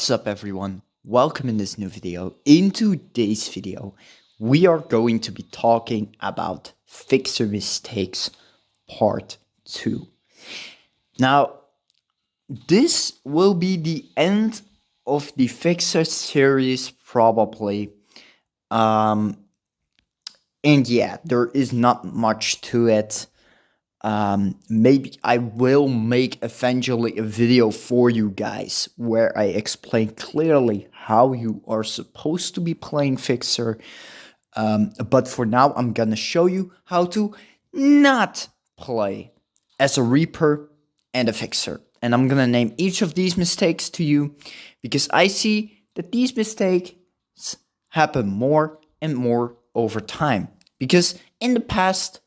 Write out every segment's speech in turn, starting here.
What's up everyone? Welcome in this new video. In today's video, we are going to be talking about fixer mistakes part 2. Now, this will be the end of the fixer series probably. And yeah, there is not much to it. Maybe I will make eventually a video for you guys where I explain clearly how you are supposed to be playing fixer. But for now, I'm gonna show you how to not play as a reaper and a fixer. And I'm gonna name each of these mistakes to you because I see that these mistakes happen more and more over time. Because in the past,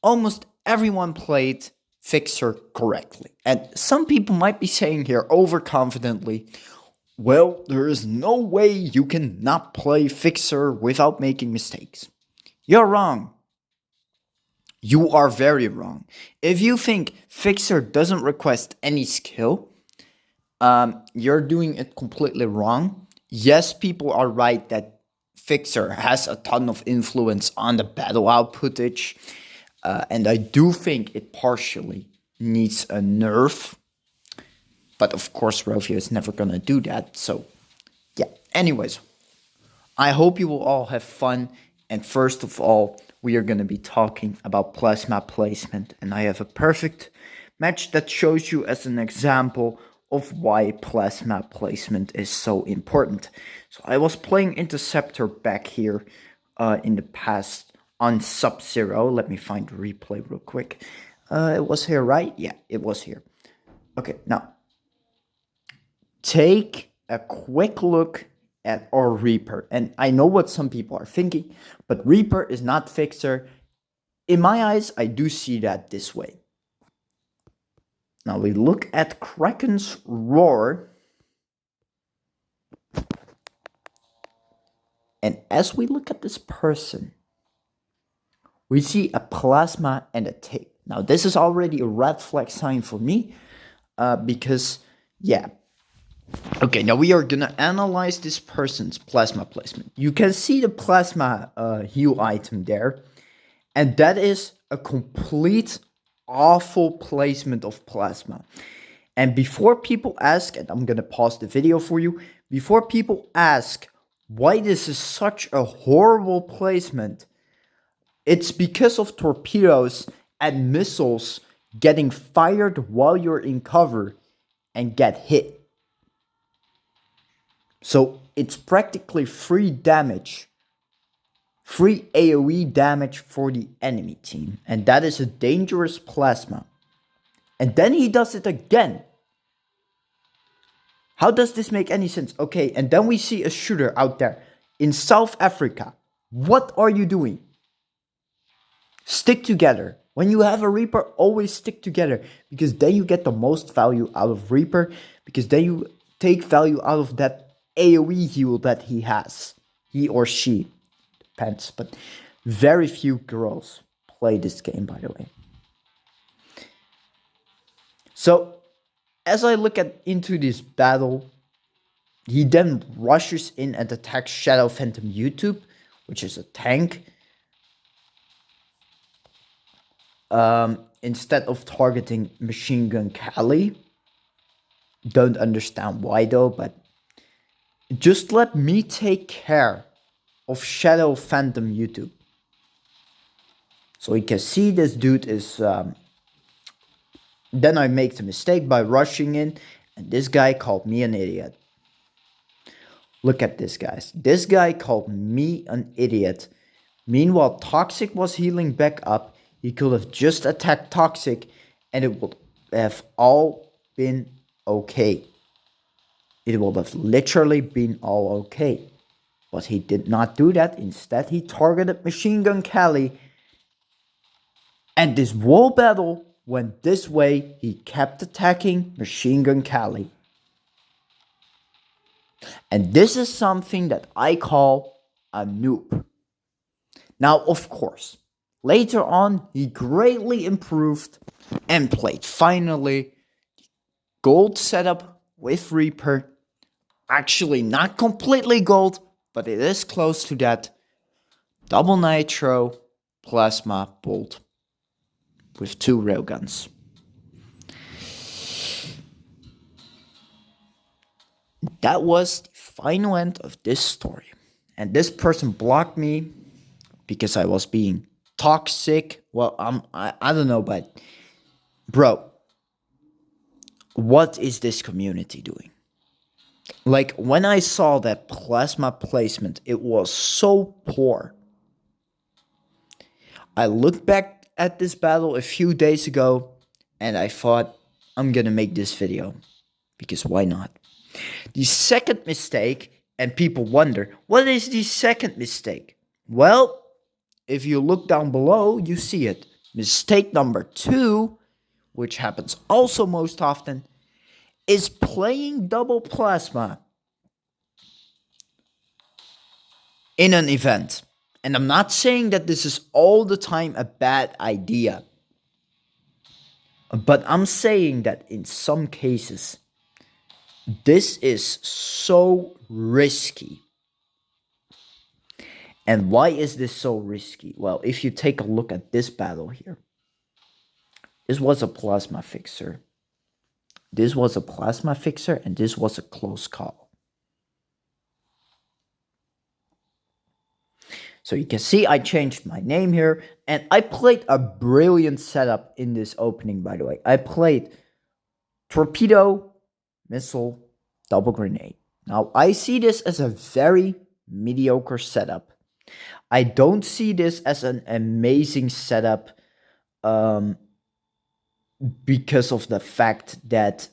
almost everyone played fixer correctly. And some people might be saying here overconfidently, well, there is no way you can not play fixer without making mistakes. You're wrong. You are very wrong. If you think fixer doesn't request any skill, you're doing it completely wrong. Yes, people are right that fixer has a ton of influence on the battle outputage. And I do think it partially needs a nerf. But of course, Rovio is never gonna do that. So, yeah. Anyways, I hope you will all have fun. And first of all, we are gonna be talking about plasma placement. And I have a perfect match that shows you as an example of why plasma placement is so important. So I was playing Interceptor back here in the past. On Sub-Zero, let me find the replay real quick. It was here, right? Yeah, it was here. Okay, now take a quick look at our Reaper. And I know what some people are thinking, but Reaper is not fixer. In my eyes, I do see that this way. Now we look at Kraken's Roar. And as we look at this person, we see a plasma and a tape. Now, this is already a red flag sign for me because, yeah. Okay, now we are going to analyze this person's plasma placement. You can see the plasma hue item there. And that is a complete awful placement of plasma. And before people ask, and I'm going to pause the video for you. Before people ask why this is such a horrible placement, it's because of torpedoes and missiles getting fired while you're in cover and get hit. So it's practically free damage, free AoE damage for the enemy team. And that is a dangerous plasma. And then he does it again. How does this make any sense? Okay, and then we see a shooter out there in South Africa. What are you doing? Stick together. When you have a Reaper, always stick together. Because then you get the most value out of Reaper. Because then you take value out of that AoE heal that he has. He or she. Depends. But very few girls play this game, by the way. So, as I look into this battle, he then rushes in and attacks Shadow Phantom YouTube, which is a tank. Instead of targeting Machine Gun Kelly. Don't understand why though, but just let me take care of Shadow Phantom YouTube. So you can see this dude is... Then I make the mistake by rushing in, and this guy called me an idiot. Look at this, guys. This guy called me an idiot. Meanwhile, Toxic was healing back up. He could have just attacked Toxic and it would have all been okay. It would have literally been all okay. But he did not do that. Instead, he targeted Machine Gun Kelly. And this whole battle went this way. He kept attacking Machine Gun Kelly. And this is something that I call a noob. Now, of course, later on, he greatly improved and played finally the gold setup with Reaper Actually, not completely gold, but it is close to that. Double nitro plasma bolt with 2 railguns. That was the final end of this story. And this person blocked me because I was being toxic. Well, I don't know, but bro, what is this community doing? Like, when I saw that plasma placement, it was so poor. I looked back at this battle a few days ago and I thought, I'm gonna make this video because why not? The second mistake, and people wonder, what is the second mistake? Well, if you look down below, you see it. Mistake number 2, which happens also most often, is playing double plasma in an event. And I'm not saying that this is all the time a bad idea, but I'm saying that in some cases, this is so risky. And why is this so risky? Well, if you take a look at this battle here, this was a plasma fixer. This was a plasma fixer, and this was a close call. So you can see I changed my name here, and I played a brilliant setup in this opening, by the way. I played torpedo, missile, double grenade. Now, I see this as a very mediocre setup. I don't see this as an amazing setup because of the fact that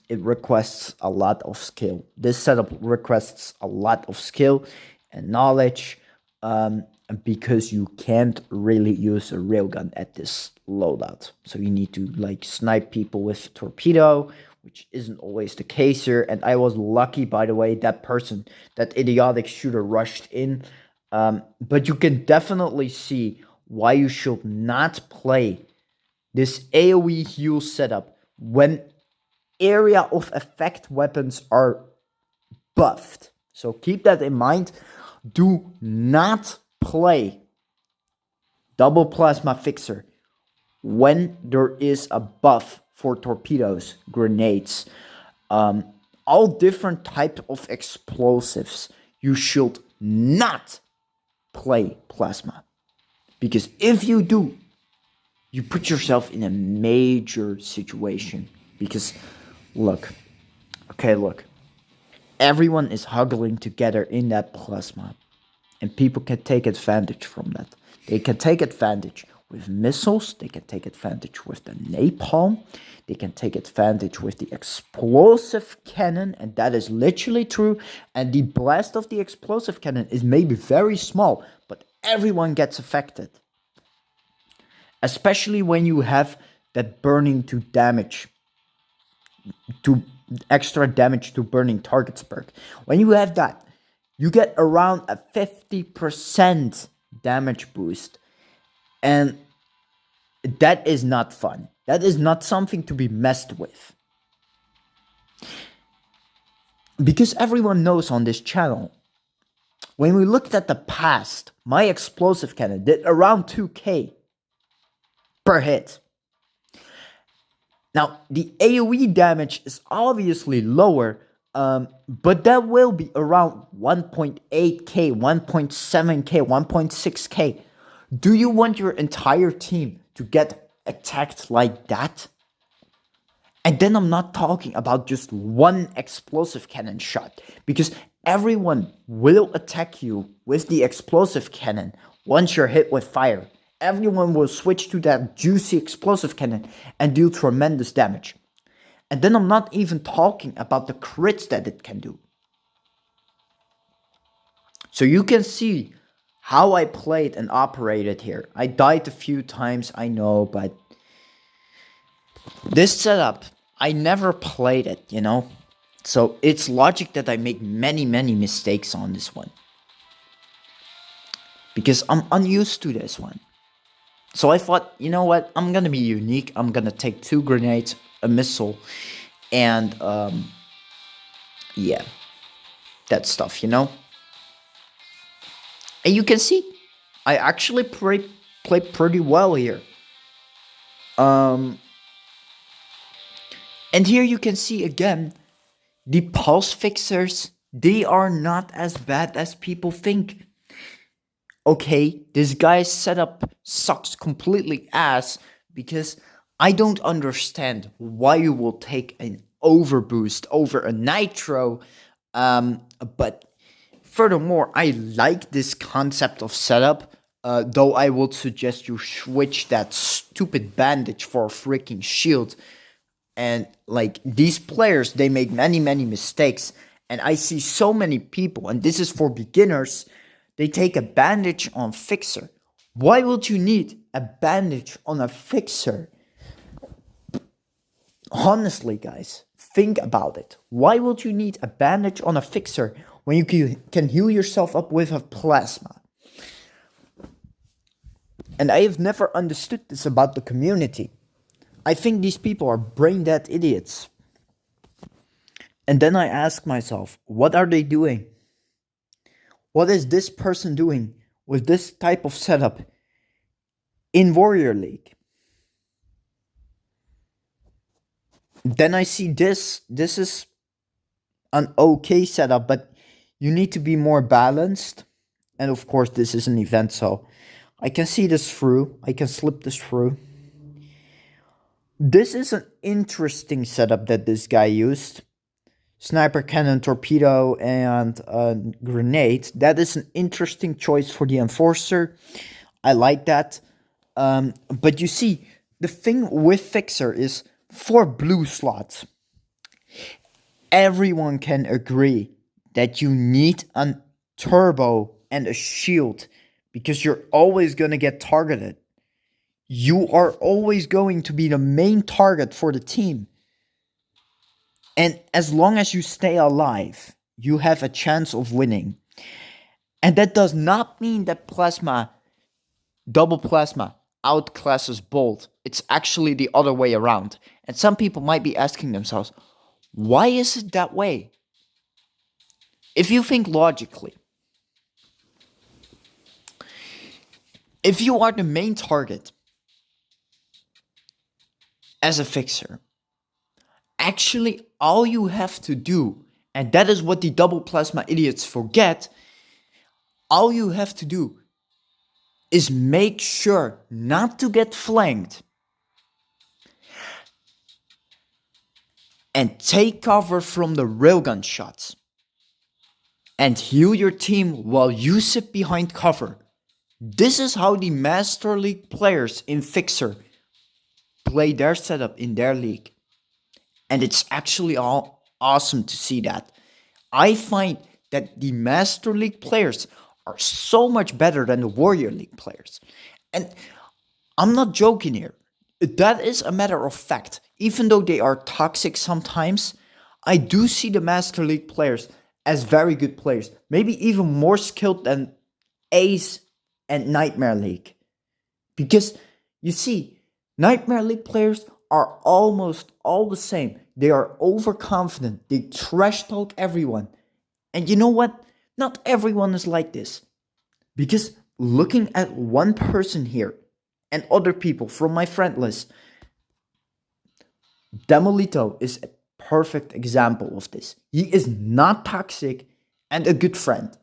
it requests a lot of skill. This setup requests a lot of skill and knowledge because you can't really use a railgun at this loadout. So you need to like snipe people with torpedo, which isn't always the case here. And I was lucky, by the way, that idiotic shooter rushed in. But you can definitely see why you should not play this AoE heal setup when area of effect weapons are buffed. So keep that in mind. Do not play double plasma fixer when there is a buff for torpedoes, grenades, all different types of explosives. You should not play plasma, because if you do, you put yourself in a major situation. Because look, everyone is huddling together in that plasma, and people can take advantage from that. They can take advantage with missiles, they can take advantage with the napalm, they can take advantage with the explosive cannon, and that is literally true. And the blast of the explosive cannon is maybe very small, but everyone gets affected. Especially when you have that burning to damage, to extra damage to burning targets perk. When you have that, you get around a 50% damage boost. And that is not fun. That is not something to be messed with. Because everyone knows on this channel, when we looked at the past, my explosive cannon did around 2k per hit. Now, the AoE damage is obviously lower, but that will be around 1.8k, 1.7k, 1.6k. Do you want your entire team to get attacked like that? And then I'm not talking about just one explosive cannon shot, because everyone will attack you with the explosive cannon once you're hit with fire. Everyone will switch to that juicy explosive cannon and deal tremendous damage. And then I'm not even talking about the crits that it can do. So you can see how I played and operated here. I died a few times, I know, but this setup, I never played it, you know? So it's logic that I make many mistakes on this one, because I'm unused to this one. So I thought, you know what, I'm gonna be unique. I'm gonna take 2 grenades, a missile, and yeah. that stuff, you know? And you can see, I actually play pretty well here. Um, and here you can see again, the pulse fixers, they are not as bad as people think. Okay, this guy's setup sucks completely ass because I don't understand why you will take an overboost over a nitro. But furthermore, I like this concept of setup. Though I would suggest you switch that stupid bandage for a freaking shield. And like these players, they make many mistakes. And I see so many people, and this is for beginners, they take a bandage on fixer. Why would you need a bandage on a fixer? Honestly, guys, think about it. Why would you need a bandage on a fixer when you can heal yourself up with a plasma? And I have never understood this about the community. I think these people are brain dead idiots. And then I ask myself, what are they doing? What is this person doing with this type of setup in Warrior League? Then I see this. This is an okay setup, but you need to be more balanced. And of course, this is an event, so I can see this through. I can slip this through. This is an interesting setup that this guy used. Sniper cannon, torpedo, and grenade. That is an interesting choice for the enforcer. I like that. But you see, the thing with fixer is for blue slots. Everyone can agree that you need a turbo and a shield because you're always going to get targeted. You are always going to be the main target for the team. And as long as you stay alive, you have a chance of winning. And that does not mean that plasma, double plasma, outclasses bolt. It's actually the other way around. And some people might be asking themselves, why is it that way? If you think logically, if you are the main target as a fixer, actually all you have to do, and that is what the double plasma idiots forget, all you have to do is make sure not to get flanked and take cover from the railgun shots and heal your team while you sit behind cover. This is how the Master League players in Fixer play their setup in their league. And it's actually all awesome to see that. I find that the Master League players are so much better than the Warrior League players. And I'm not joking here. That is a matter of fact. Even though they are toxic sometimes, I do see the Master League players as very good players. Maybe even more skilled than Ace and Nightmare League. Because, you see, Nightmare League players are almost all the same. They are overconfident. They trash talk everyone. And you know what? Not everyone is like this. Because looking at one person here and other people from my friend list, Demolito is a perfect example of this. He is not toxic and a good friend.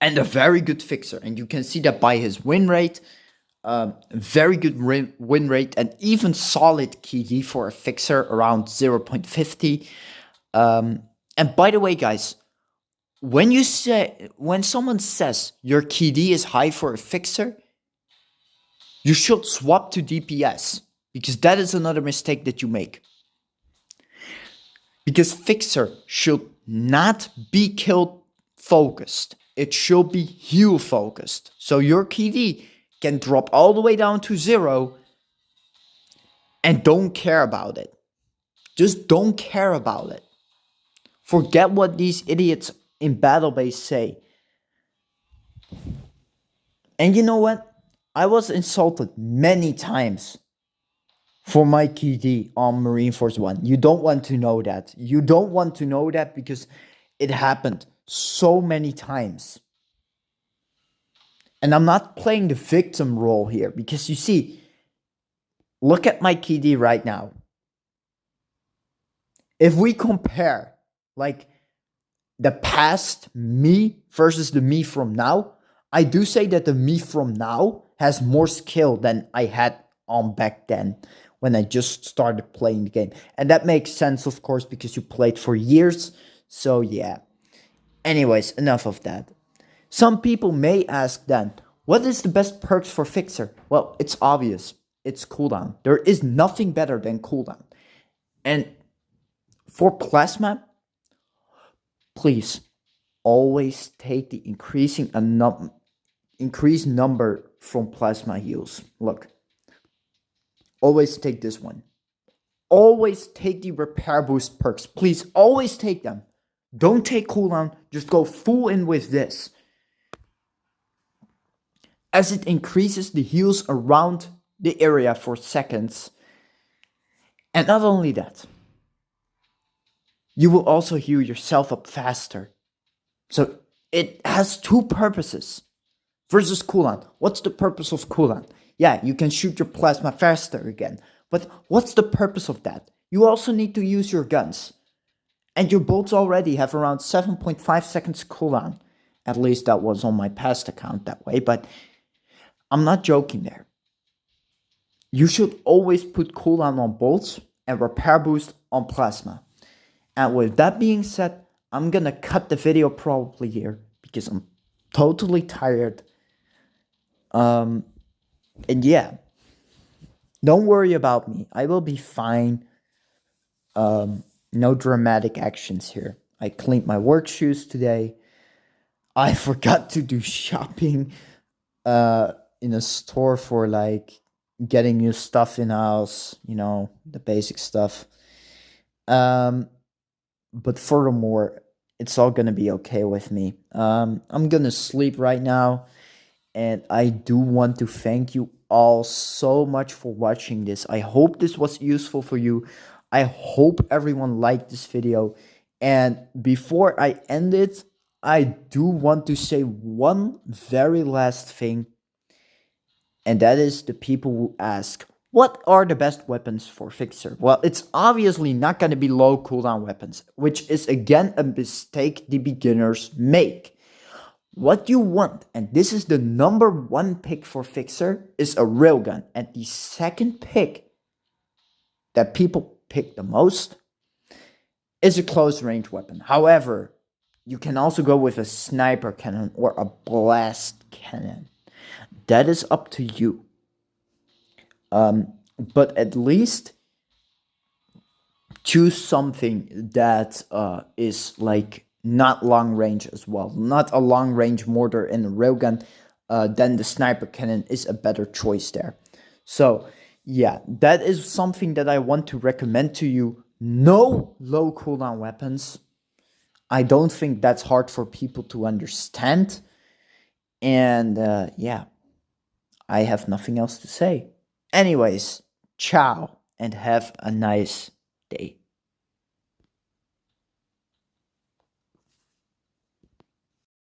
And a very good fixer. And you can see that by his win rate. Very good win rate and even solid KD for a fixer around 0.50. And by the way, guys, when someone says your KD is high for a fixer, you should swap to DPS because that is another mistake that you make. Because fixer should not be kill focused. It should be heal focused. So your KD can drop all the way down to 0 and don't care about it. Just don't care about it. Forget what these idiots in BattleBase say. And you know what? I was insulted many times for my KD on Marine Force 1. You don't want to know that. You don't want to know that because it happened so many times. And I'm not playing the victim role here because you see, look at my KD right now. If we compare like the past me versus the me from now, I do say that the me from now has more skill than I had on back then when I just started playing the game. And that makes sense, of course, because you played for years. So yeah. Anyways, enough of that. Some people may ask then, what is the best perks for Fixer? Well, it's obvious. It's cooldown. There is nothing better than cooldown. And for Plasma, please always take the increased number from Plasma heals. Look, always take this one. Always take the repair boost perks. Please, always take them. Don't take cooldown. Just go full in with this. As it increases the heals around the area for seconds. And not only that, you will also heal yourself up faster. So it has two purposes. Versus cooldown. What's the purpose of cooldown? Yeah, you can shoot your plasma faster again. But what's the purpose of that? You also need to use your guns. And your bolts already have around 7.5 seconds cooldown. At least that was on my past account that way. But I'm not joking there. You should always put cooldown on bolts and repair boost on plasma. And with that being said, I'm gonna cut the video probably here because I'm totally tired. And yeah, don't worry about me. I will be fine. No dramatic actions here. I cleaned my work shoes today. I forgot to do shopping in a store for like getting new stuff in house, you know, the basic stuff. But furthermore, it's all gonna be okay with me. I'm gonna sleep right now. And I do want to thank you all so much for watching this. I hope this was useful for you. I hope everyone liked this video. And before I end it, I do want to say one very last thing. And that is the people who ask, what are the best weapons for Fixer? Well, it's obviously not going to be low cooldown weapons, which is again a mistake the beginners make. What you want, and this is the number one pick for Fixer, is a railgun. And the second pick that people pick the most is a close range weapon. However, you can also go with a sniper cannon or a blast cannon. That is up to you. But at least choose something that is like not long range as well. Not a long range mortar and a railgun. Then the sniper cannon is a better choice there. So yeah, that is something that I want to recommend to you. No low cooldown weapons. I don't think that's hard for people to understand. And yeah, I have nothing else to say. Anyways, ciao and have a nice day.